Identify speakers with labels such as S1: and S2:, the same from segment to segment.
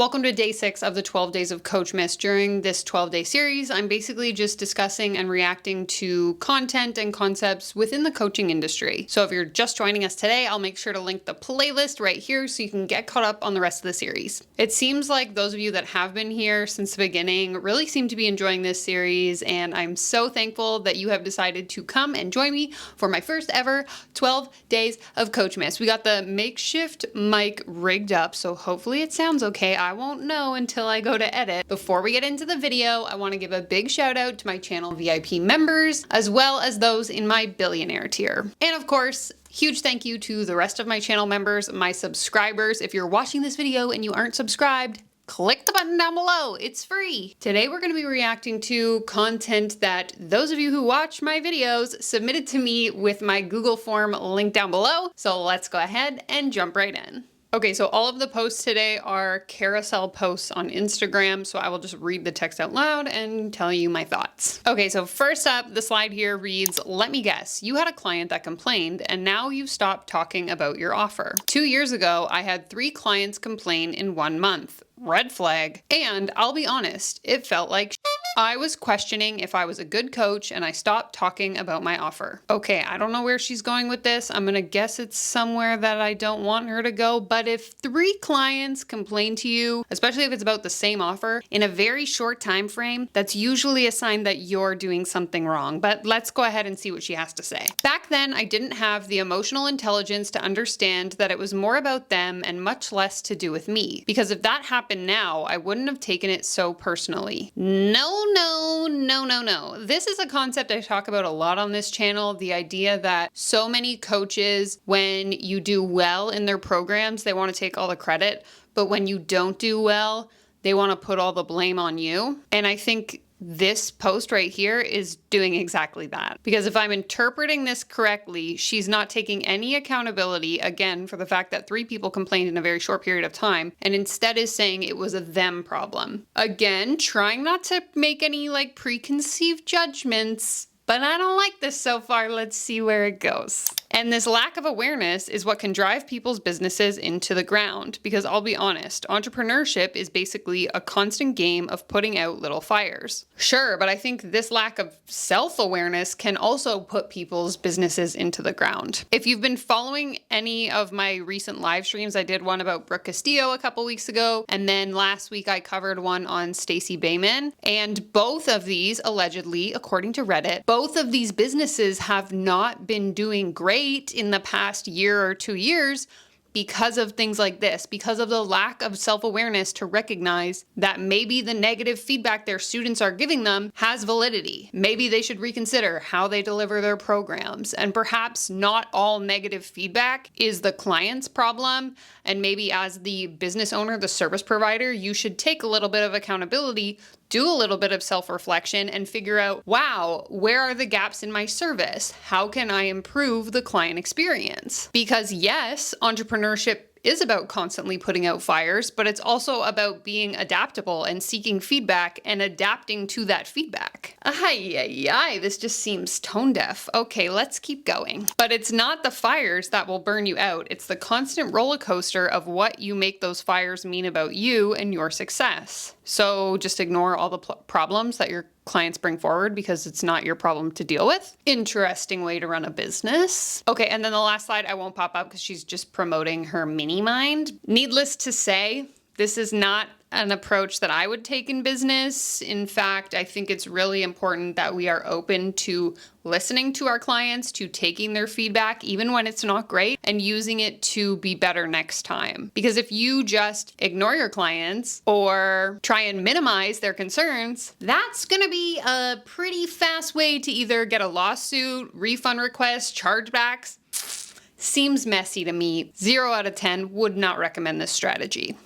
S1: Welcome to day 6 of the 12 days of Coachmas. During this 12-day series, I'm basically just discussing and reacting to content and concepts within the coaching industry. So if you're just joining us today, I'll make sure to link the playlist right here so you can get caught up on the rest of the series. It seems like those of you that have been here since the beginning really seem to be enjoying this series, and I'm so thankful that you have decided to come and join me for my first ever 12 days of Coachmas. We got the makeshift mic rigged up, so hopefully it sounds okay. I won't know until I go to edit. Before we get into the video, I want to give a big shout out to my channel VIP members, as well as those in my billionaire tier. And of course, huge thank you to the rest of my channel members, my subscribers. If you're watching this video and you aren't subscribed, click the button down below. It's free. Today we're going to be reacting to content that those of you who watch my videos submitted to me with my Google form linked down below. So let's go ahead and jump right in. Okay, so all of the posts today are carousel posts on Instagram, so I will just read the text out loud and tell you my thoughts. Okay, so first up, the slide here reads, "Let me guess, you had a client that complained and now you've stopped talking about your offer. 2 years ago, I had 3 clients complain in 1 month. Red flag. And I'll be honest, it felt like I was questioning if I was a good coach and I stopped talking about my offer." Okay, I don't know where she's going with this. I'm gonna guess it's somewhere that I don't want her to go, but if 3 clients complain to you, especially if it's about the same offer, in a very short time frame, that's usually a sign that you're doing something wrong. But let's go ahead and see what she has to say. "Back then, I didn't have the emotional intelligence to understand that it was more about them and much less to do with me. Because if that happened now, I wouldn't have taken it so personally." No. This is a concept I talk about a lot on this channel, the idea that so many coaches, when you do well in their programs, they want to take all the credit, but when you don't do well, they want to put all the blame on you. And I think this post right here is doing exactly that. Because if I'm interpreting this correctly, she's not taking any accountability, again, for the fact that 3 people complained in a very short period of time, and instead is saying it was a them problem. Again, trying not to make any like preconceived judgments, but I don't like this so far. Let's see where it goes. "And this lack of awareness is what can drive people's businesses into the ground. Because I'll be honest, entrepreneurship is basically a constant game of putting out little fires." Sure, but I think this lack of self-awareness can also put people's businesses into the ground. If you've been following any of my recent live streams, I did one about Brooke Castillo a couple weeks ago, and then last week I covered one on Stacey Bayman. And both of these, allegedly, according to Reddit, both of these businesses have not been doing great in the past year or 2 years because of things like this, because of the lack of self-awareness to recognize that maybe the negative feedback their students are giving them has validity. Maybe they should reconsider how they deliver their programs. And perhaps not all negative feedback is the client's problem. And maybe as the business owner, the service provider, you should take a little bit of accountability, do a little bit of self-reflection, and figure out, wow, where are the gaps in my service? How can I improve the client experience? Because yes, entrepreneurship is about constantly putting out fires, but it's also about being adaptable and seeking feedback and adapting to that feedback. This just seems tone deaf. Okay, let's keep going. "But it's not the fires that will burn you out. It's the constant roller coaster of what you make those fires mean about you and your success. So just ignore all the problems that your clients bring forward because it's not your problem to deal with." Interesting way to run a business. Okay, and then the last slide I won't pop up because she's just promoting her mini mind. "Needless to say, this is not an approach that I would take in business. In fact, I think it's really important that we are open to listening to our clients, to taking their feedback, even when it's not great, and using it to be better next time. Because if you just ignore your clients or try and minimize their concerns, that's gonna be a pretty fast way to either get a lawsuit, refund requests, chargebacks. Seems messy to me. 0 out of 10, would not recommend this strategy.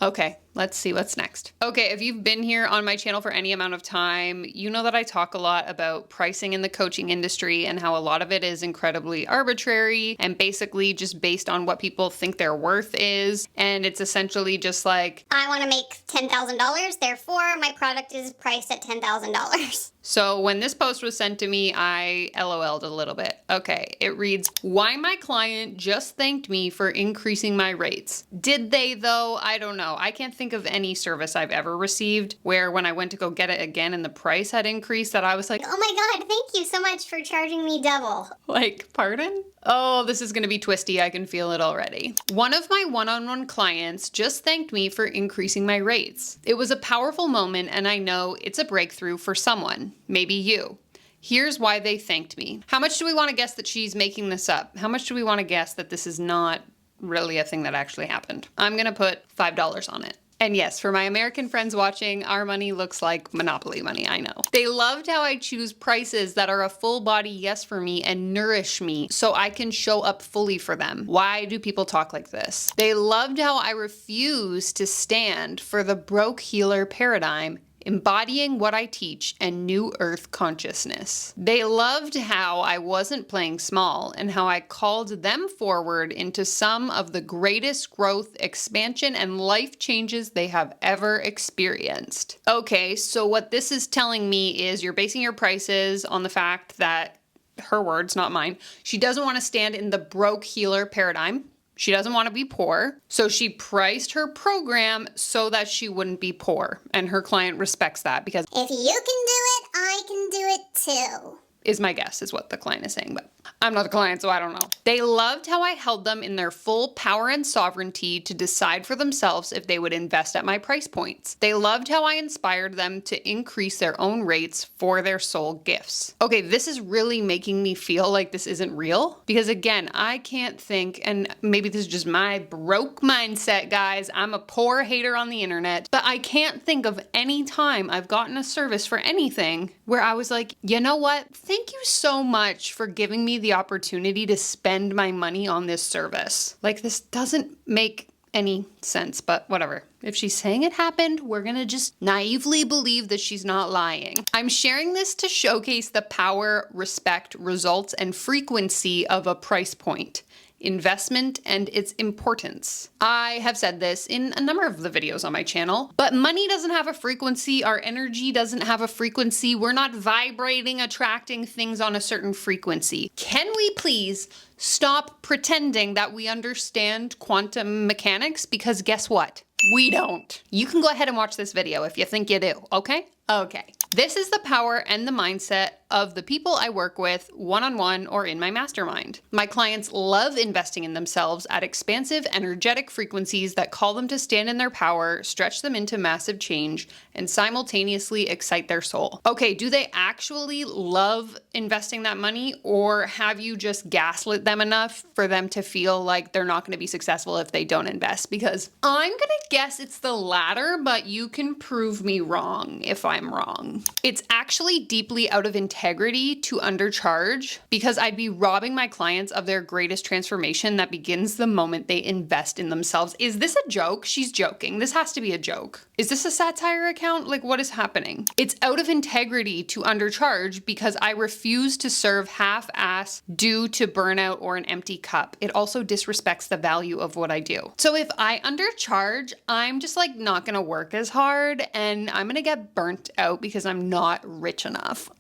S1: Okay, let's see what's next. Okay, if you've been here on my channel for any amount of time, you know that I talk a lot about pricing in the coaching industry and how a lot of it is incredibly arbitrary and basically just based on what people think their worth is. And it's essentially just like,
S2: I want to make $10,000, therefore my product is priced at $10,000.
S1: So when this post was sent to me, I LOL'd a little bit. Okay, it reads, "Why my client just thanked me for increasing my rates. Did they though? I don't know. I can't think think of any service I've ever received where when I went to go get it again and the price had increased that I was like,
S2: oh my God, thank you so much for charging me double.
S1: like, pardon? Oh, this is going to be twisty. I can feel it already. One of my one-on-one clients just thanked me for increasing my rates. It was a powerful moment, and I know it's a breakthrough for someone, maybe you. Here's why they thanked me. How much do we want to guess that she's making this up? How much do we want to guess that this is not really a thing that actually happened? I'm going to put $5 on it. And yes, for my American friends watching, our money looks like Monopoly money, I know. They loved how I choose prices that are a full body yes for me and nourish me so I can show up fully for them. Why do people talk like this? They loved how I refuse to stand for the broke healer paradigm, embodying what I teach and new earth consciousness. They loved how I wasn't playing small and how I called them forward into some of the greatest growth, expansion, and life changes they have ever experienced. Okay, so what this is telling me is you're basing your prices on the fact that, her words, not mine, she doesn't want to stand in the broke healer paradigm. She doesn't want to be poor, so she priced her program so that she wouldn't be poor. And her client respects that because
S2: if you can do it, I can do it too.
S1: Is my guess, is what the client is saying, but I'm not the client, so I don't know. They loved how I held them in their full power and sovereignty to decide for themselves if they would invest at my price points. They loved how I inspired them to increase their own rates for their soul gifts. Okay, this is really making me feel like this isn't real because again, I can't think, and maybe this is just my broke mindset, guys. I'm a poor hater on the internet, but I can't think of any time I've gotten a service for anything where I was like, you know what? Thank you so much for giving me the opportunity to spend my money on this service. Like, this doesn't make any sense, but whatever. If she's saying it happened, we're gonna just naively believe that she's not lying. I'm sharing this to showcase the power, respect, results, and frequency of a price point. Investment and its importance. I have said this in a number of the videos on my channel, but money doesn't have a frequency. Our energy doesn't have a frequency. We're not vibrating, attracting things on a certain frequency. Can we please stop pretending that we understand quantum mechanics? Because guess what? We don't. You can go ahead and watch this video if you think you do, okay? Okay. This is the power and the mindset of the people I work with one-on-one or in my mastermind. My clients love investing in themselves at expansive, energetic frequencies that call them to stand in their power, stretch them into massive change, and simultaneously excite their soul. Okay, do they actually love investing that money, or have you just gaslit them enough for them to feel like they're not going to be successful if they don't invest? Because I'm going to guess it's the latter, but you can prove me wrong if I'm wrong. It's actually deeply out of integrity to undercharge because I'd be robbing my clients of their greatest transformation that begins the moment they invest in themselves. Is this a joke? She's joking. This has to be a joke. Is this a satire account? Like, what is happening? It's out of integrity to undercharge because I refuse to serve half-ass due to burnout or an empty cup. It also disrespects the value of what I do. So if I undercharge, I'm just like not gonna work as hard and I'm gonna get burnt out because I'm not rich enough.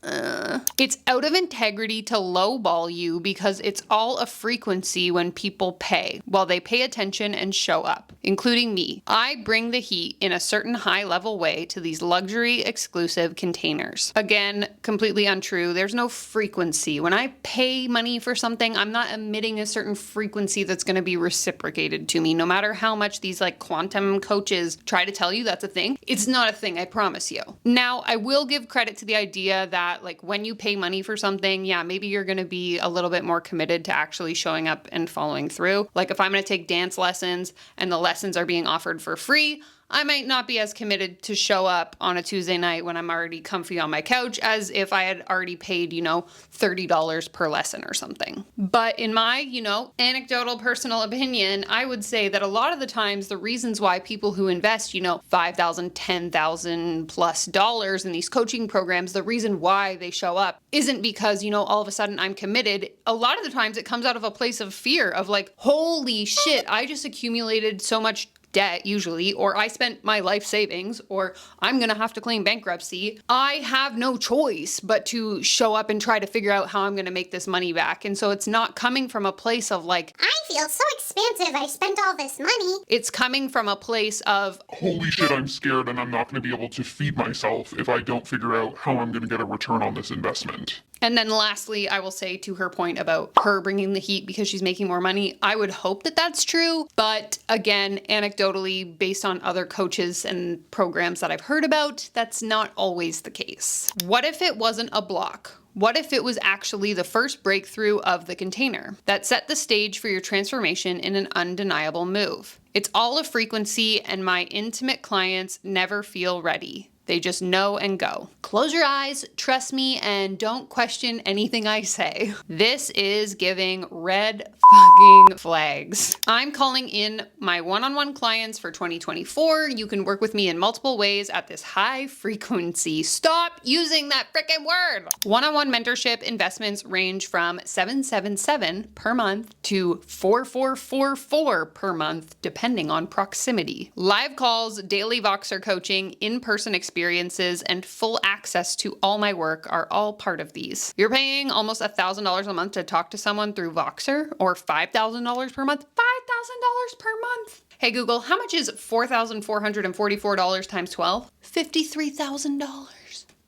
S1: It's out of integrity to lowball you because it's all a frequency when people pay, while they pay attention and show up, including me. I bring the heat in a certain high level way to these luxury exclusive containers. Again, completely untrue. There's no frequency. When I pay money for something, I'm not emitting a certain frequency that's going to be reciprocated to me, no matter how much these like quantum coaches try to tell you that's a thing. It's not a thing, I promise you. Now, I will give credit to the idea that like when you pay money for something, yeah, maybe you're going to be a little bit more committed to actually showing up and following through. Like if I'm going to take dance lessons and the lessons are being offered for free, I might not be as committed to show up on a Tuesday night when I'm already comfy on my couch as if I had already paid, $30 per lesson or something. But in my, anecdotal personal opinion, I would say that a lot of the times the reasons why people who invest, $5,000, $10,000 plus dollars in these coaching programs, the reason why they show up isn't because, all of a sudden I'm committed. A lot of the times it comes out of a place of fear of like, holy shit, I just accumulated so much debt usually, or I spent my life savings, or I'm going to have to claim bankruptcy, I have no choice but to show up and try to figure out how I'm going to make this money back. And so it's not coming from a place of like,
S2: I feel so expensive, I spent all this money.
S1: It's coming from a place of,
S3: holy shit, I'm scared and I'm not going to be able to feed myself if I don't figure out how I'm going to get a return on this investment.
S1: And then lastly, I will say to her point about her bringing the heat because she's making more money, I would hope that that's true. But again, anecdotally, based on other coaches and programs that I've heard about, that's not always the case. What if it wasn't a block? What if it was actually the first breakthrough of the container that set the stage for your transformation in an undeniable move? It's all a frequency, and my intimate clients never feel ready. They just know and go. Close your eyes, trust me, and don't question anything I say. This is giving red fucking flags. I'm calling in my one-on-one clients for 2024. You can work with me in multiple ways at this high frequency. Stop using that frickin' word. One-on-one mentorship investments range from $777 per month to $4444 per month, depending on proximity. Live calls, daily Voxer coaching, in-person experiences, and full access to all my work are all part of these. You're paying almost $1,000 a month to talk to someone through Voxer, or $5,000 per month? $5,000 per month! Hey Google, how much is $4,444 times 12? $53,000.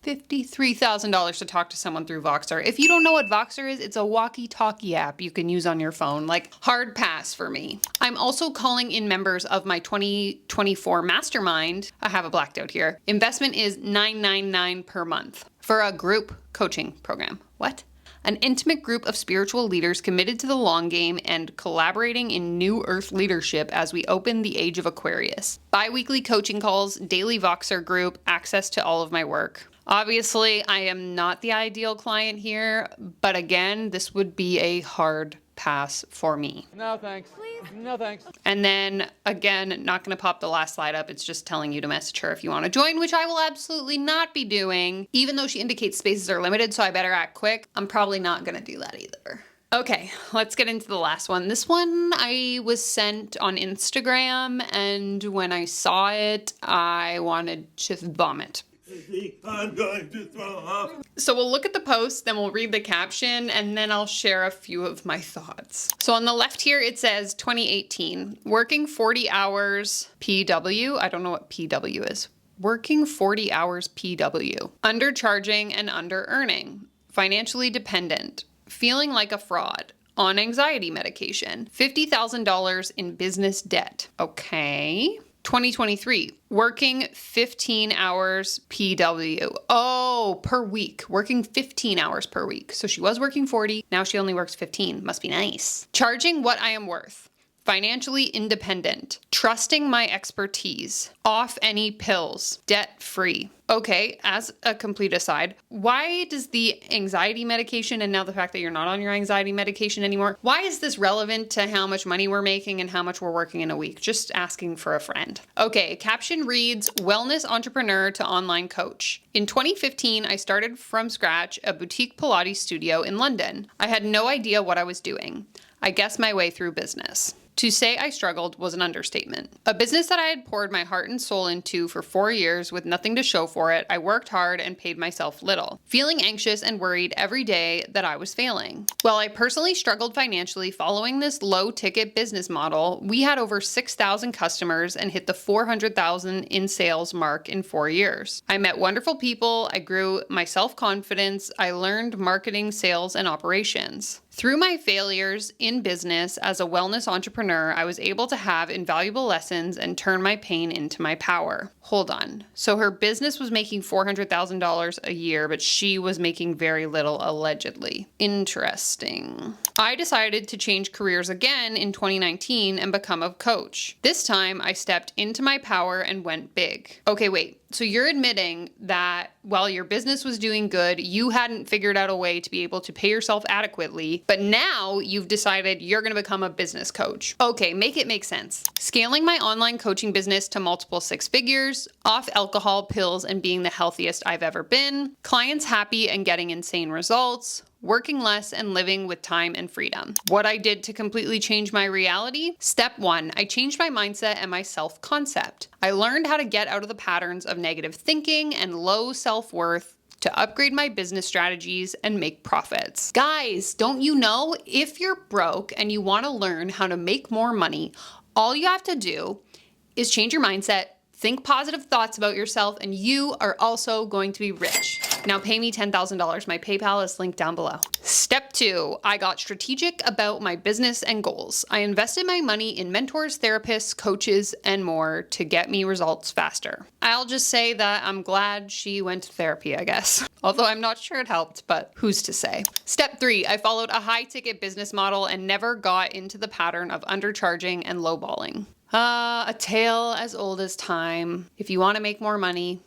S1: $53,000 to talk to someone through Voxer. If you don't know what Voxer is, it's a walkie-talkie app you can use on your phone. Like, hard pass for me. I'm also calling in members of my 2024 mastermind. I have a blacked out here. Investment is $999 per month for a group coaching program. What? An intimate group of spiritual leaders committed to the long game and collaborating in new earth leadership as we open the age of Aquarius. Bi-weekly coaching calls, daily Voxer group, access to all of my work. Obviously, I am not the ideal client here, but again, this would be a hard pass for me.
S4: No, thanks. Please. No, thanks.
S1: And then again, not going to pop the last slide up. It's just telling you to message her if you want to join, which I will absolutely not be doing, even though she indicates spaces are limited, so I better act quick. I'm probably not going to do that either. Okay, let's get into the last one. This one I was sent on Instagram, and when I saw it, I wanted to vomit.
S5: I'm going to throw up.
S1: So we'll look at the post, then we'll read the caption, and then I'll share a few of my thoughts. So on the left here, it says 2018, working 40 hours PW. I don't know what PW is. Working 40 hours PW. Undercharging and under-earning. Financially dependent. Feeling like a fraud. On anxiety medication. $50,000 in business debt. Okay. 2023, working 15 hours PW. Oh, per week. Working 15 hours per week. So she was working 40. Now she only works 15. Must be nice. Charging what I am worth. Financially independent. Trusting my expertise. Off any pills. Debt free. Okay, as a complete aside, why does the anxiety medication, and now the fact that you're not on your anxiety medication anymore, why is this relevant to how much money we're making and how much we're working in a week? Just asking for a friend. Okay, caption reads, wellness entrepreneur to online coach. In 2015, I started from scratch a boutique Pilates studio in London. I had no idea what I was doing. I guessed my way through business. To say I struggled was an understatement. A business that I had poured my heart and soul into for 4 years with nothing to show for it, I worked hard and paid myself little, feeling anxious and worried every day that I was failing. While I personally struggled financially following this low-ticket business model, we had over 6,000 customers and hit the 400,000 in sales mark in 4 years. I met wonderful people, I grew my self-confidence, I learned marketing, sales, and operations. Through my failures in business as a wellness entrepreneur, I was able to have invaluable lessons and turn my pain into my power. Hold on. So her business was making $400,000 a year, but she was making very little allegedly. Interesting. I decided to change careers again in 2019 and become a coach. This time I stepped into my power and went big. Okay, wait. So you're admitting that while your business was doing good, you hadn't figured out a way to be able to pay yourself adequately, but now you've decided you're going to become a business coach. Okay, make it make sense. Scaling my online coaching business to multiple 6 figures, off alcohol, pills, and being the healthiest I've ever been, clients happy and getting insane results, working less and living with time and freedom. What I did to completely change my reality? Step 1, I changed my mindset and my self-concept. I learned how to get out of the patterns of negative thinking and low self-worth to upgrade my business strategies and make profits. Guys, don't you know, if you're broke and you want to learn how to make more money, all you have to do is change your mindset, think positive thoughts about yourself, and you are also going to be rich. Now pay me $10,000. My PayPal is linked down below. Step 2, I got strategic about my business and goals. I invested my money in mentors, therapists, coaches, and more to get me results faster. I'll just say that I'm glad she went to therapy, I guess. Although I'm not sure it helped, but who's to say? Step 3, I followed a high-ticket business model and never got into the pattern of undercharging and lowballing. A tale as old as time. If you want to make more money,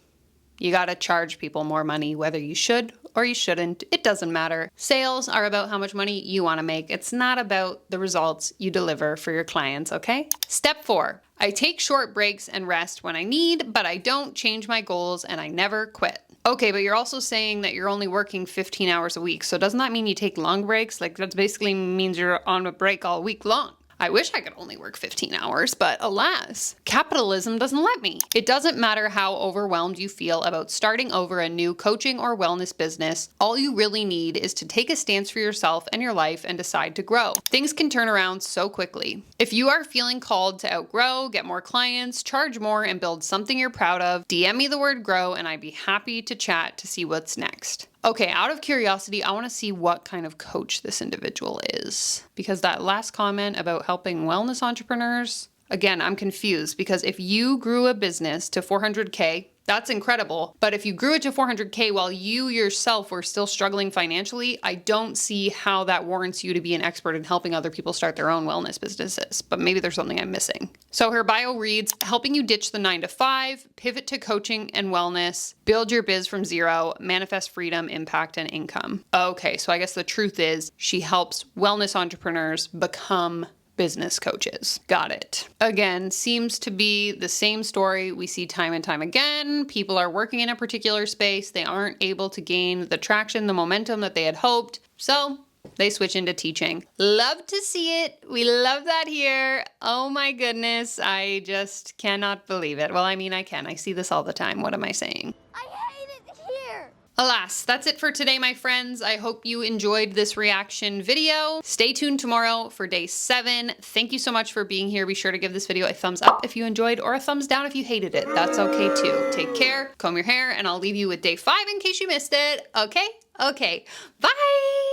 S1: you gotta charge people more money, whether you should or you shouldn't. It doesn't matter. Sales are about how much money you want to make. It's not about the results you deliver for your clients, okay? Step 4, I take short breaks and rest when I need, but I don't change my goals and I never quit. Okay, but you're also saying that you're only working 15 hours a week. So doesn't that mean you take long breaks? Like that basically means you're on a break all week long. I wish I could only work 15 hours, but alas, capitalism doesn't let me. It doesn't matter how overwhelmed you feel about starting over a new coaching or wellness business. All you really need is to take a stance for yourself and your life and decide to grow. Things can turn around so quickly. If you are feeling called to outgrow, get more clients, charge more, and build something you're proud of, DM me the word grow and I'd be happy to chat to see what's next. Okay, out of curiosity, I want to see what kind of coach this individual is. Because that last comment about helping wellness entrepreneurs, again, I'm confused because if you grew a business to 400K, that's incredible. But if you grew it to 400K while you yourself were still struggling financially, I don't see how that warrants you to be an expert in helping other people start their own wellness businesses. But maybe there's something I'm missing. So her bio reads, helping you ditch the 9-to-5, pivot to coaching and wellness, build your biz from zero, manifest freedom, impact, and income. Okay, so I guess the truth is she helps wellness entrepreneurs become business coaches. Got it. Again, seems to be the same story we see time and time again. People are working in a particular space. They aren't able to gain the traction, the momentum that they had hoped. So they switch into teaching. Love to see it. We love that here. Oh my goodness. I just cannot believe it. Well, I mean, I can. I see this all the time. What am I saying?
S2: I hate it here.
S1: Alas, that's it for today, my friends. I hope you enjoyed this reaction video. Stay tuned tomorrow for day 7. Thank you so much for being here. Be sure to give this video a thumbs up if you enjoyed or a thumbs down if you hated it. That's okay too. Take care, comb your hair, and I'll leave you with day 5 in case you missed it. Okay? Okay. Bye!